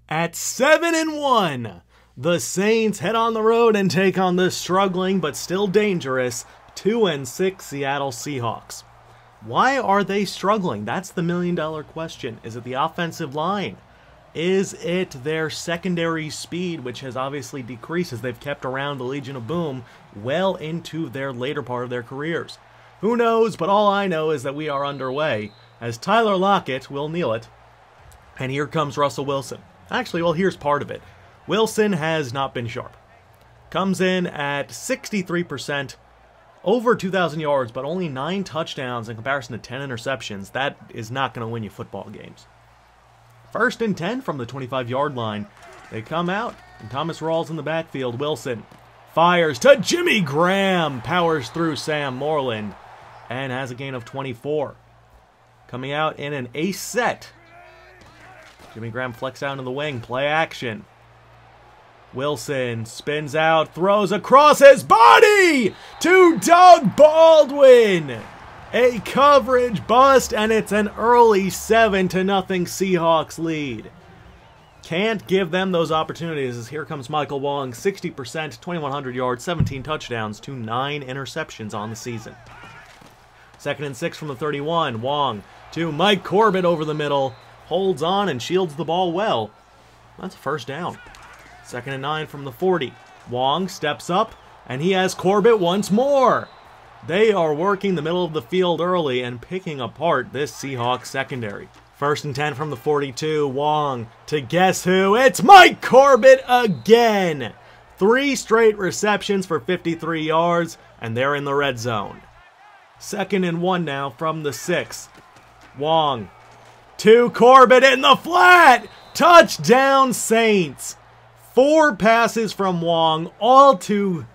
At 7-1, the Saints head on the road and take on the struggling but still dangerous 2-6 Seattle Seahawks. Why are they struggling? That's the million-dollar question. Is it the offensive line? Is it their secondary speed, which has obviously decreased as they've kept around the Legion of Boom well into their later part of their careers? Who knows, but all I know is that we are underway as Tyler Lockett will kneel it. And here comes Russell Wilson. Actually, well, here's part of it. Wilson has not been sharp. Comes in at 63%, over 2,000 yards, but only 9 touchdowns in comparison to 10 interceptions. That is not going to win you football games. 1st and 10 from the 25-yard line. They come out, and Thomas Rawls in the backfield. Wilson fires to Jimmy Graham, powers through Sam Moreland, and has a gain of 24. Coming out in an ace set. Jimmy Graham flex out into the wing, play action. Wilson spins out, throws across his body to Doug Baldwin. A coverage bust, and it's an early 7-0 Seahawks lead. Can't give them those opportunities as here comes Michael Wong, 60%, 2,100 yards, 17 touchdowns to 9 interceptions on the season. 2nd and 6 from the 31. Wong to Mike Corbett over the middle. Holds on and shields the ball well. That's a 1st down. 2nd and 9 from the 40. Wong steps up, and he has Corbett once more. They are working the middle of the field early and picking apart this Seahawks secondary. 1st and 10 from the 42. Wong to guess who? It's Mike Corbett again. 3 straight receptions for 53 yards, and they're in the red zone. 2nd and 1 now from the 6. Wong to Corbett in the flat. Touchdown Saints. 4 passes from Wong, all to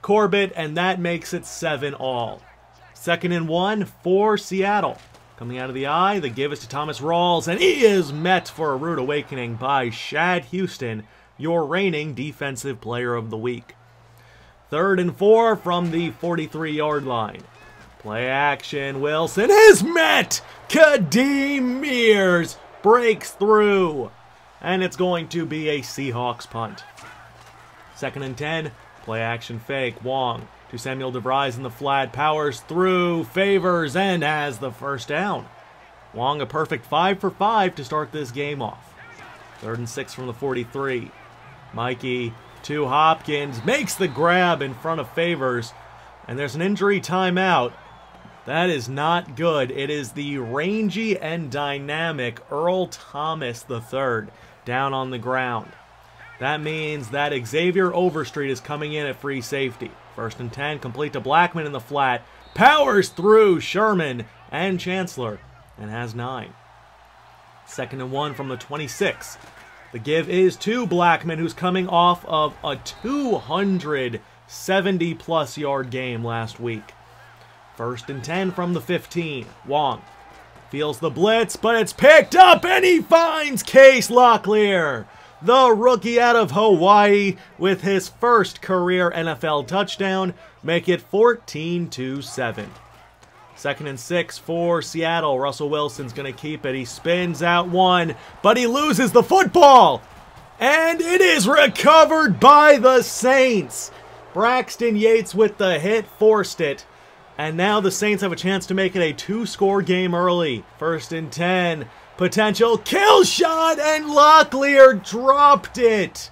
Corbett, and that makes it 7-all. 2nd and 1 for Seattle. Coming out of the eye, the give is to Thomas Rawls, and he is met for a rude awakening by Shad Houston, your reigning Defensive Player of the Week. 3rd and 4 from the 43-yard line. Play action, Wilson is met! Kadeem Mears breaks through, and it's going to be a Seahawks punt. 2nd and 10, play action fake. Wong to Samuel DeVries in the flat, powers through, favors, and has the 1st down. Wong a perfect 5 for 5 to start this game off. 3rd and 6 from the 43. Mikey to Hopkins, makes the grab in front of Favors, and there's an injury timeout. That is not good. It is the rangy and dynamic Earl Thomas III down on the ground. That means that Xavier Overstreet is coming in at free safety. 1st and 10, complete to Blackman in the flat. Powers through Sherman and Chancellor and has 9. 2nd and 1 from the 26. The give is to Blackman, who's coming off of a 270-plus yard game last week. 1st and 10 from the 15. Wong feels the blitz, but it's picked up, and he finds Case Locklear, the rookie out of Hawaii, with his 1st career NFL touchdown, make it 14-7. 2nd and 6 for Seattle. Russell Wilson's going to keep it. He spins out one, but he loses the football, and it is recovered by the Saints. Braxton Yates with the hit forced it. And now the Saints have a chance to make it a 2-score game early. 1st and 10. Potential kill shot, and Locklear dropped it.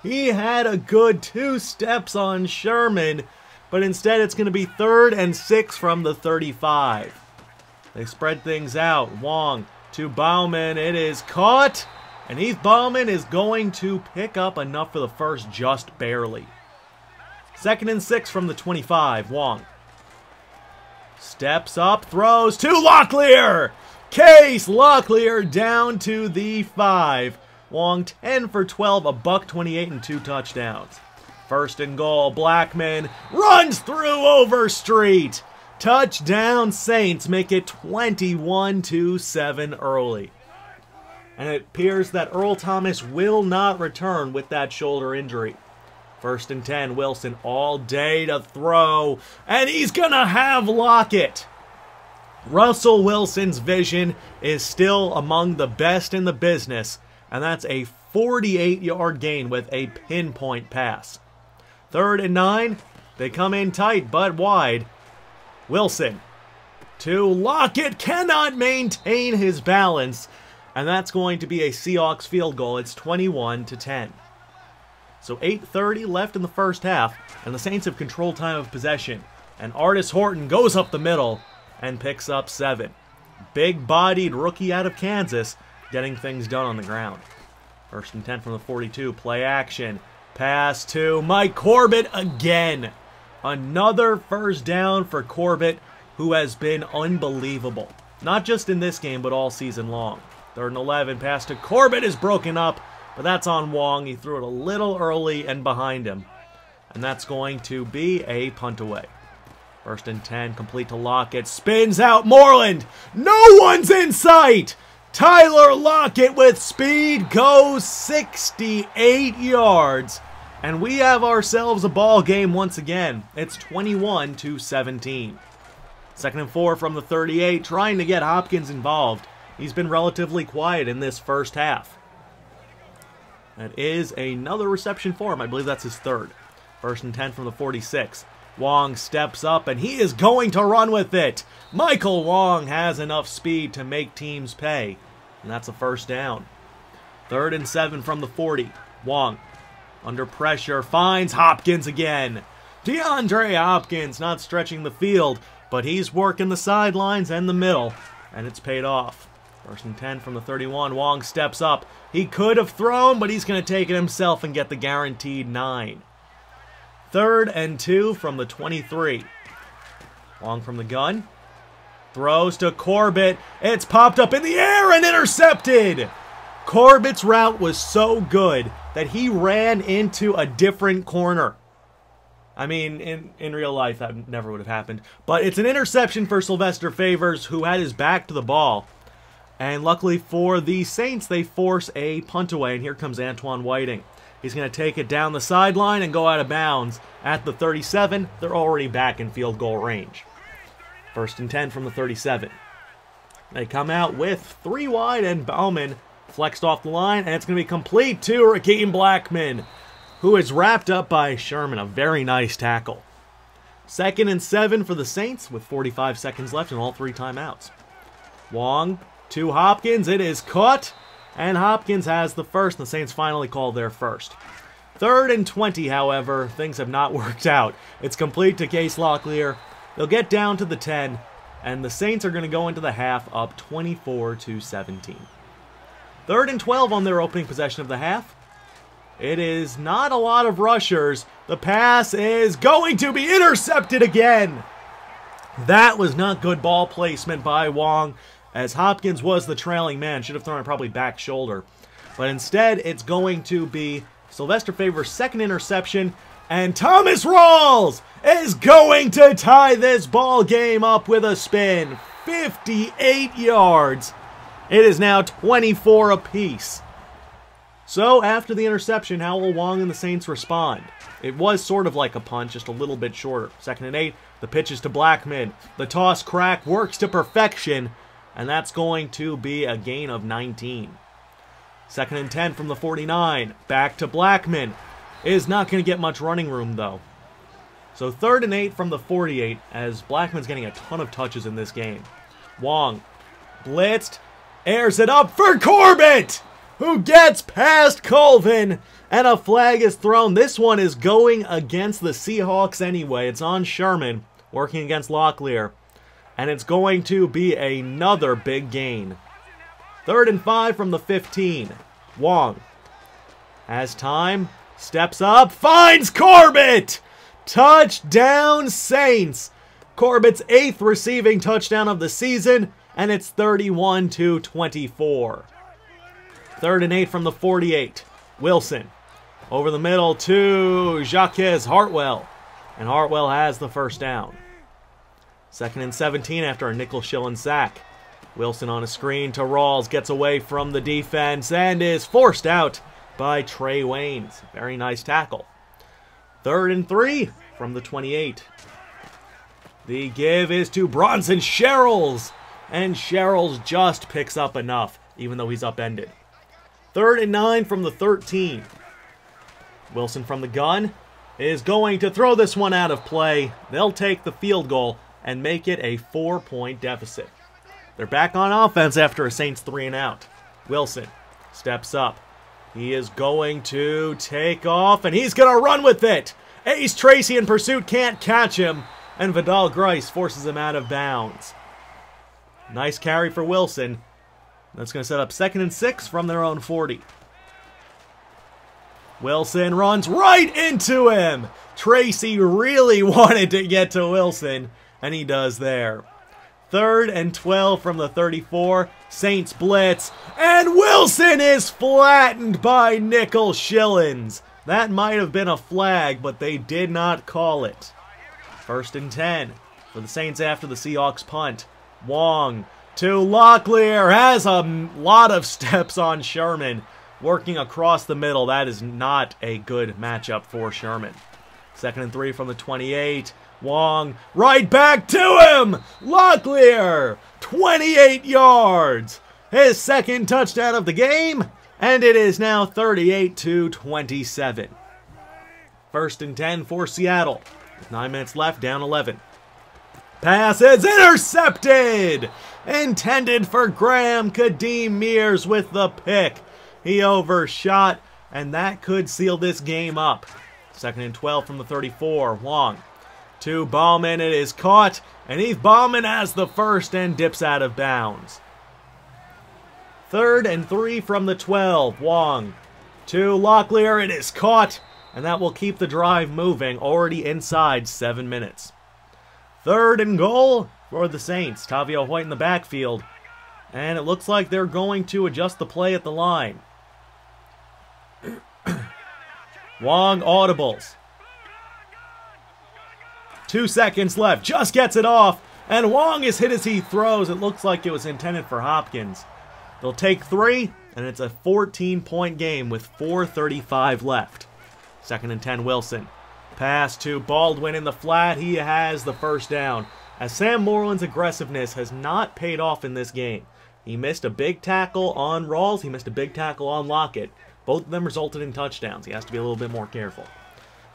He had a good 2 steps on Sherman, but instead it's going to be 3rd and 6 from the 35. They spread things out. Wong to Bauman. It is caught, and Heath Bauman is going to pick up enough for the 1st, just barely. 2nd and 6 from the 25. Wong steps up, throws to Locklear. Case Locklear down to the 5. Wong 10 for 12, a $128 and 2 touchdowns. 1st and goal. Blackman runs through Overstreet. Touchdown Saints, make it 21-7 early. And it appears that Earl Thomas will not return with that shoulder injury. 1st and 10, Wilson all day to throw, and he's gonna have Lockett. Russell Wilson's vision is still among the best in the business, and that's a 48-yard gain with a pinpoint pass. 3rd and 9. They come in tight but wide. Wilson to Lockett, cannot maintain his balance, and that's going to be a Seahawks field goal. It's 21-10. So 8:30 left in the first half, and the Saints have control time of possession. And Artis Horton goes up the middle and picks up 7. Big-bodied rookie out of Kansas, getting things done on the ground. 1st and 10 from the 42, play action. Pass to Mike Corbett again. Another first down for Corbett, who has been unbelievable. Not just in this game, but all season long. 3rd and 11, pass to Corbett is broken up, but that's on Wong. He threw it a little early and behind him. And that's going to be a punt away. 1st and 10, complete to Lockett. Spins out Moreland. No one's in sight. Tyler Lockett with speed goes 68 yards. And we have ourselves a ball game once again. It's 21-17. 2nd and 4 from the 38, trying to get Hopkins involved. He's been relatively quiet in this first half. That is another reception for him. I believe that's his 3rd. 1st and 10 from the 46. Wong steps up, and he is going to run with it. Michael Wong has enough speed to make teams pay, and that's a first down. 3rd and 7 from the 40. Wong, under pressure, finds Hopkins again. DeAndre Hopkins not stretching the field, but he's working the sidelines and the middle, and it's paid off. 1st and 10 from the 31. Wong steps up. He could have thrown, but he's going to take it himself and get the guaranteed 9. 3rd and 2 from the 23. Wong from the gun. Throws to Corbett. It's popped up in the air and intercepted. Corbett's route was so good that he ran into a different corner. I mean, in real life, that never would have happened. But it's an interception for Sylvester Favors, who had his back to the ball. And luckily for the Saints, they force a punt away. And here comes Antoine Whiting. He's going to take it down the sideline and go out of bounds. At the 37, they're already back in field goal range. 1st and 10 from the 37. They come out with 3 wide, and Bauman flexed off the line, and it's going to be complete to Rakkim Blackman, who is wrapped up by Sherman. A very nice tackle. 2nd and 7 for the Saints with 45 seconds left and all 3 timeouts. Wong to Hopkins. It is caught, and Hopkins has the first. The Saints finally call their first. 3rd and 20, however, things have not worked out. It's complete to Case Locklear. They'll get down to the 10, and the Saints are going to go into the half up 24-17. 3rd and 12 on their opening possession of the half. It is not a lot of rushers. The pass is going to be intercepted again. That was not good ball placement by Wong, as Hopkins was the trailing man. Should have thrown it probably back shoulder. But instead, it's going to be Sylvester Favors' 2nd interception, and Thomas Rawls is going to tie this ball game up with a spin. 58 yards. It is now 24 apiece. So, after the interception, how will Wong and the Saints respond? It was sort of like a punt, just a little bit shorter. 2nd and 8, the pitch is to Blackman. The toss crack works to perfection, and that's going to be a gain of 19. 2nd and 10 from the 49. Back to Blackman. Is not going to get much running room, though. So 3rd and 8 from the 48, as Blackman's getting a ton of touches in this game. Wong blitzed, airs it up for Corbett, who gets past Colvin, and a flag is thrown. This one is going against the Seahawks anyway. It's on Sherman, working against Locklear, and it's going to be another big gain. 3rd and 5 from the 15. Wong has time, steps up, finds Corbett! Touchdown, Saints! Corbett's 8th receiving touchdown of the season, and it's 31-24. 3rd and 8 from the 48. Wilson over the middle to Jacques Hartwell, and Hartwell has the first down. 2nd and 17 after a nickel shilling sack. Wilson on a screen to Rawls, gets away from the defense and is forced out by Trey Waynes. Very nice tackle. 3rd and 3 from the 28. The give is to Bronson Sherrills, and Sherrills just picks up enough, even though he's upended. 3rd and 9 from the 13. Wilson from the gun is going to throw this one out of play. They'll take the field goal and make it a 4-point deficit. They're back on offense after a Saints 3-and-out. Wilson steps up. He is going to take off, and he's going to run with it. Ace Tracy in pursuit, can't catch him, and Vidal Grice forces him out of bounds. Nice carry for Wilson. That's going to set up 2nd and 6 from their own 40. Wilson runs right into him. Tracy really wanted to get to Wilson, and he does there. 3rd and 12 from the 34. Saints blitz, and Wilson is flattened by Nickel Shillings. That might have been a flag, but they did not call it. 1st and 10 for the Saints after the Seahawks punt. Wong to Locklear, has a lot of steps on Sherman, working across the middle. That is not a good matchup for Sherman. 2nd and 3 from the 28. Wong right back to him. Locklear, 28 yards. His 2nd touchdown of the game, and it is now 38-27. 1st and 10 for Seattle. With 9 minutes left, down 11. Pass is intercepted. Intended for Graham. Kadeem Mears with the pick. He overshot, and that could seal this game up. 2nd and 12 from the 34. Wong to Bauman. It is caught, and Eve Bauman has the first and dips out of bounds. 3rd and 3 from the 12. Wong to Locklear. It is caught, and that will keep the drive moving, already inside 7 minutes. 3rd and goal for the Saints. Tavio Hoyt in the backfield, and it looks like they're going to adjust the play at the line. Wong audibles. 2 seconds left. Just gets it off. And Wong is hit as he throws. It looks like it was intended for Hopkins. They'll take 3, and it's a 14-point game with 4:35 left. 2nd and 10, Wilson. Pass to Baldwin in the flat. He has the first down. As Sam Moreland's aggressiveness has not paid off in this game. He missed a big tackle on Rawls. He missed a big tackle on Lockett. Both of them resulted in touchdowns. He has to be a little bit more careful.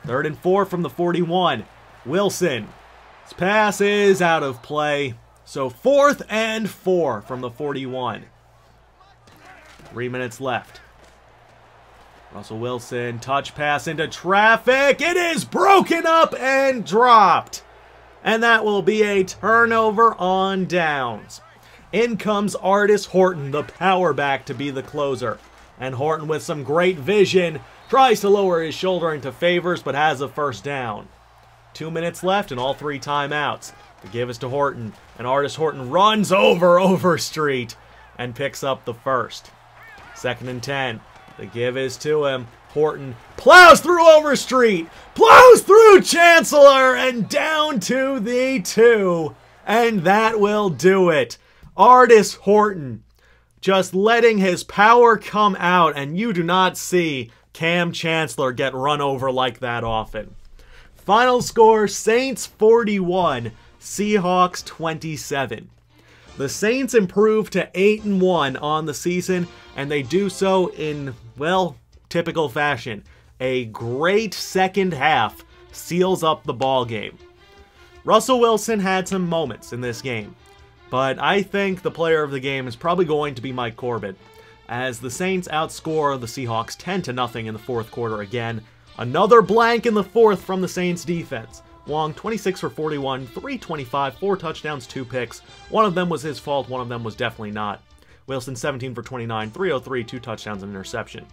3rd and 4 from the 41. Wilson. His pass is out of play. So 4th and 4 from the 41. 3 minutes left. Russell Wilson, touch pass into traffic. It is broken up and dropped. And that will be a turnover on downs. In comes Artis Horton, the power back, to be the closer. And Horton, with some great vision, tries to lower his shoulder into favors, but has a first down. 2 minutes left and all 3 timeouts. The give is to Horton, and Artis Horton runs over Overstreet and picks up the first. 2nd and 10. The give is to him. Horton plows through Overstreet, plows through Chancellor, and down to the 2. And that will do it. Artis Horton just letting his power come out, and you do not see Cam Chancellor get run over like that often. Final score, Saints 41, Seahawks 27. The Saints improve to 8-1 on the season, and they do so in, well, typical fashion. A great second half seals up the ball game. Russell Wilson had some moments in this game, but I think the player of the game is probably going to be Mike Corbett, as the Saints outscore the Seahawks 10-0 in the 4th quarter again. Another blank in the 4th from the Saints defense. Wong, 26 for 41, 325, 4 touchdowns, 2 picks. One of them was his fault, one of them was definitely not. Wilson, 17 for 29, 303, 2 touchdowns and interception.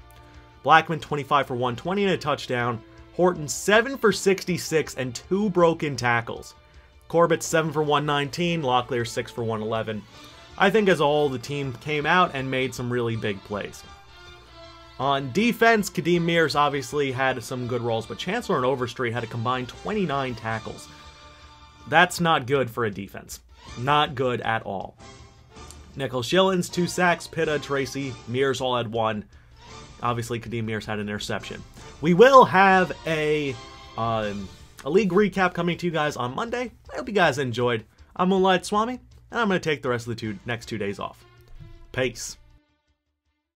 Blackman, 25 for 120 and a touchdown. Horton, 7 for 66 and 2 broken tackles. Corbett, 7 for 119, Locklear, 6 for 111. I think as a whole, the team came out and made some really big plays. On defense, Kadeem Mears obviously had some good roles, but Chancellor and Overstreet had a combined 29 tackles. That's not good for a defense. Not good at all. Nickel Shillings, 2 sacks, Pitta, Tracy, Mears all had 1. Obviously, Kadeem Mears had an interception. We will have a league recap coming to you guys on Monday. I hope you guys enjoyed. I'm Moonlightswami, and I'm going to take the rest of the next 2 days off. Peace.